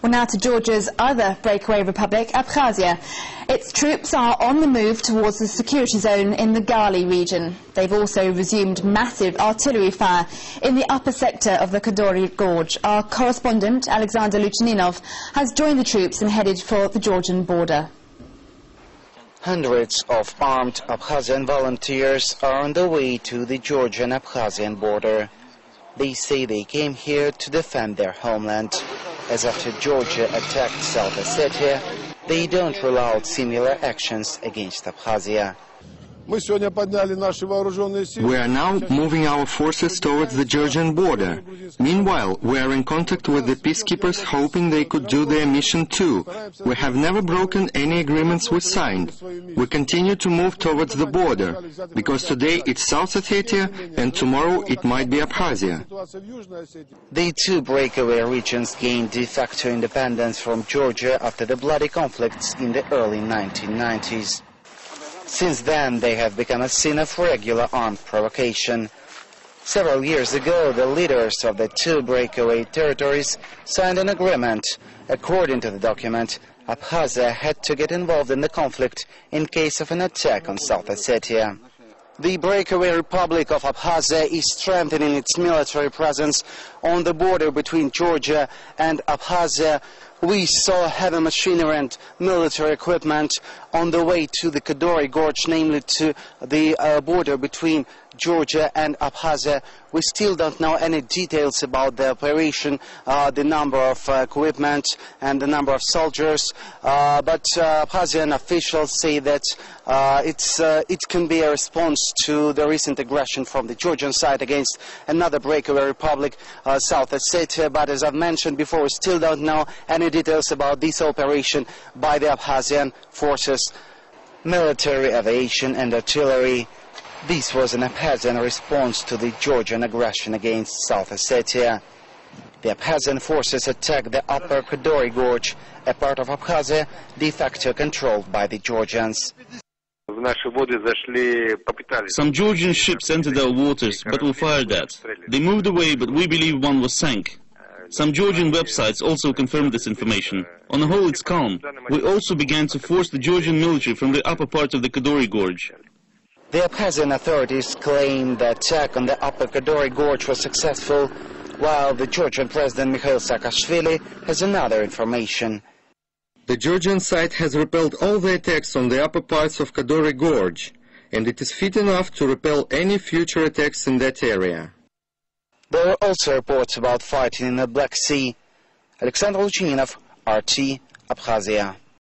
Well, now to Georgia's other breakaway republic, Abkhazia. Its troops are on the move towards the security zone in the Gali region. They've also resumed massive artillery fire in the upper sector of the Kadori Gorge. Our correspondent, Alexander Luchaninov, has joined the troops and headed for the Georgian border. Hundreds of armed Abkhazian volunteers are on the way to the Georgian-Abkhazian border. They say they came here to defend their homeland. As after Georgia attacked South Ossetia, they don't rule out similar actions against Abkhazia. We are now moving our forces towards the Georgian border. Meanwhile, we are in contact with the peacekeepers, hoping they could do their mission too. We have never broken any agreements we signed. We continue to move towards the border, because today it's South Ossetia and tomorrow it might be Abkhazia. The two breakaway regions gained de facto independence from Georgia after the bloody conflicts in the early 1990s. Since then, they have become a scene of regular armed provocation. Several years ago, the leaders of the two breakaway territories signed an agreement. According to the document, Abkhazia had to get involved in the conflict in case of an attack on South Ossetia. The breakaway Republic of Abkhazia is strengthening its military presence on the border between Georgia and Abkhazia. We saw heavy machinery and military equipment on the way to the Kadori Gorge, namely to the border between Georgia and Abkhazia. We still don't know any details about the operation, the number of equipment and the number of soldiers, but Abkhazian officials say that it can be a response to the recent aggression from the Georgian side against another breakaway republic, South Ossetia. But as I've mentioned before, we still don't know any details about this operation by the Abkhazian forces. Military, aviation and artillery. This was an Abkhazian response to the Georgian aggression against South Ossetia. The Abkhazian forces attacked the upper Kadori Gorge, a part of Abkhazia de facto controlled by the Georgians. Some Georgian ships entered our waters, but we fired at. They moved away, but we believe one was sank. Some Georgian websites also confirmed this information. On the whole, it's calm. We also began to force the Georgian military from the upper part of the Kadori Gorge. The Abkhazian authorities claim the attack on the upper Kadori Gorge was successful, while the Georgian President Mikhail Saakashvili has another information. The Georgian side has repelled all the attacks on the upper parts of Kadori Gorge, and it is fit enough to repel any future attacks in that area. There are also reports about fighting in the Black Sea. Alexander Luchaninov, RT, Abkhazia.